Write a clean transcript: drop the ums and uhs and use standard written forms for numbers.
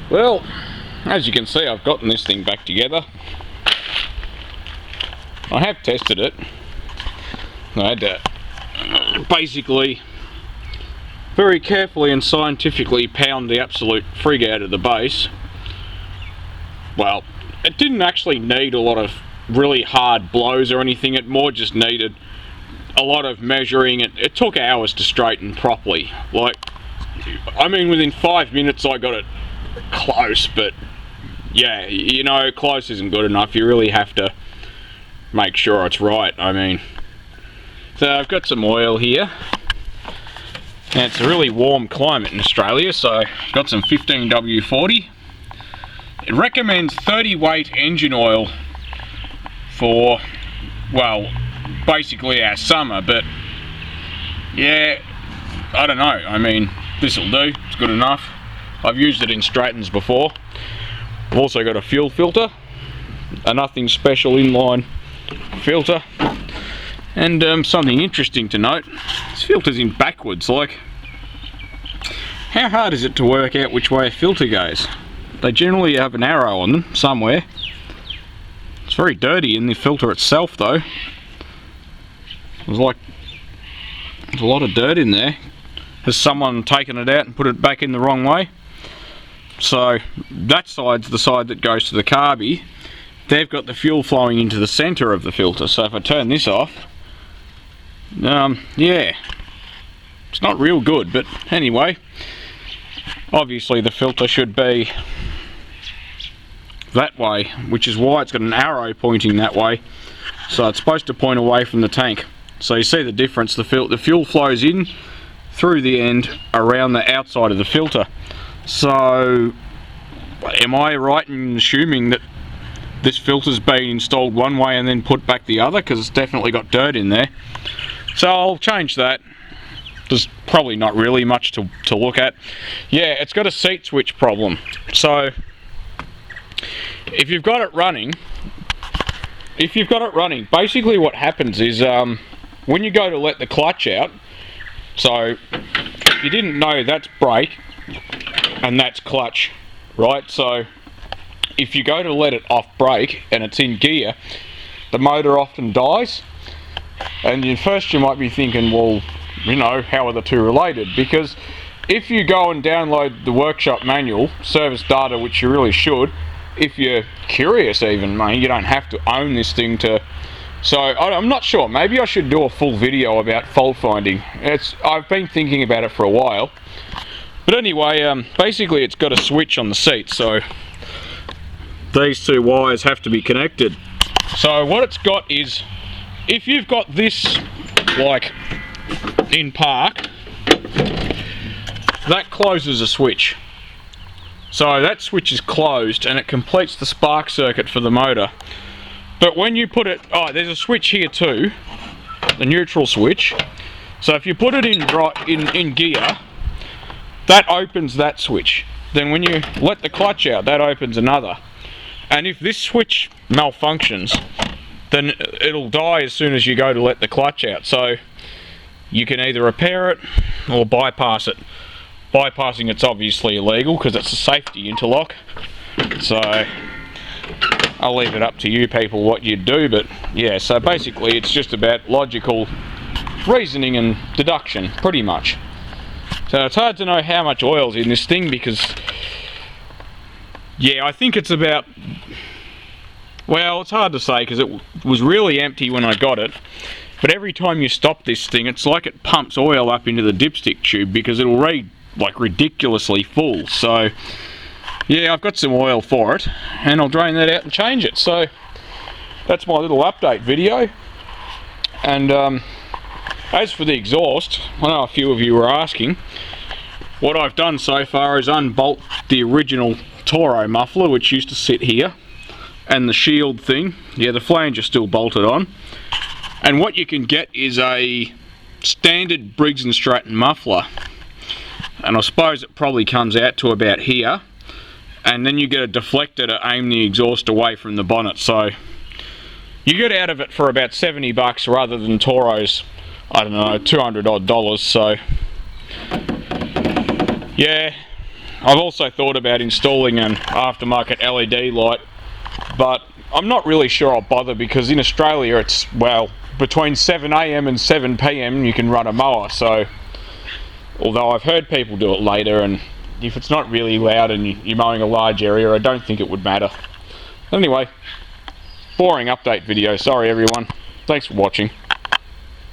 Well, as you can see, I've gotten this thing back together. I have tested it. I had to basically very carefully and scientifically pound the absolute frig out of the base. Well, it didn't actually need a lot of really hard blows or anything. It more just needed a lot of measuring. It took hours to straighten properly. Like, I mean, within 5 minutes I got it close, but yeah, you know, close isn't good enough. You really have to make sure it's right. I mean, so I've got some oil here, and it's a really warm climate in Australia, so I've got some 15W40. It recommends 30 weight engine oil for, well, basically our summer, but yeah, I don't know. I mean, this'll do. It's good enough. I've used it in Straightons before. I've also got a fuel filter, a nothing special inline filter, and something interesting to note, this filter's in backwards. Like, how hard is it to work out which way a filter goes? They generally have an arrow on them somewhere. It's very dirty in the filter itself though. There's a lot of dirt in there. Has someone taken it out and put it back in the wrong way? So that side's the side that goes to the carby. They've got the fuel flowing into the centre of the filter, so if I turn this off, yeah, it's not real good. But anyway, obviously the filter should be that way, which is why it's got an arrow pointing that way, so it's supposed to point away from the tank. So you see the difference. The fuel flows in through the end around the outside of the filter. So am I right in assuming that this filter's been installed one way and then put back the other, because it's definitely got dirt in there? So I'll change that. There's probably not really much to look at. Yeah, it's got a seat switch problem. So if you've got it running, basically what happens is when you go to let the clutch out, so if you didn't know, that's brake and that's clutch, right? So if you go to let it off brake and it's in gear, the motor often dies. And at first you might be thinking, well, you know, how are the two related? Because if you go and download the workshop manual, service data, which you really should, if you're curious even, mate, you don't have to own this thing to... So I'm not sure, maybe I should do a full video about fault finding. I've been thinking about it for a while. But anyway, basically it's got a switch on the seat, so these two wires have to be connected. So what it's got is, if you've got this like in park, that closes a switch. So that switch is closed and it completes the spark circuit for the motor. But when you put it, there's a switch here too, the neutral switch. So if you put it in gear, that opens that switch. Then when you let the clutch out, that opens another. And if this switch malfunctions, then it'll die as soon as you go to let the clutch out. So you can either repair it or bypass it. Bypassing it's obviously illegal because it's a safety interlock. So I'll leave it up to you people what you do, but yeah, so basically it's just about logical reasoning and deduction, pretty much. So it's hard to know how much oil's in this thing because, yeah, I think it's about, well, it's hard to say because it was really empty when I got it, but every time you stop this thing, it's like it pumps oil up into the dipstick tube because it'll read like ridiculously full. So yeah, I've got some oil for it and I'll drain that out and change it. So that's my little update video. And as for the exhaust, I know a few of you were asking, what I've done so far is unbolt the original Toro muffler, which used to sit here, and the shield thing. Yeah, the flange is still bolted on. And what you can get is a standard Briggs & Stratton muffler, and I suppose it probably comes out to about here, and then you get a deflector to aim the exhaust away from the bonnet. So you get out of it for about 70 bucks rather than Toro's, I don't know, $200 odd. So yeah, I've also thought about installing an aftermarket LED light, but I'm not really sure I'll bother, because in Australia it's, well, between 7 AM and 7 PM you can run a mower, so although I've heard people do it later, and if it's not really loud and you're mowing a large area, I don't think it would matter. Anyway, boring update video, sorry everyone, thanks for watching.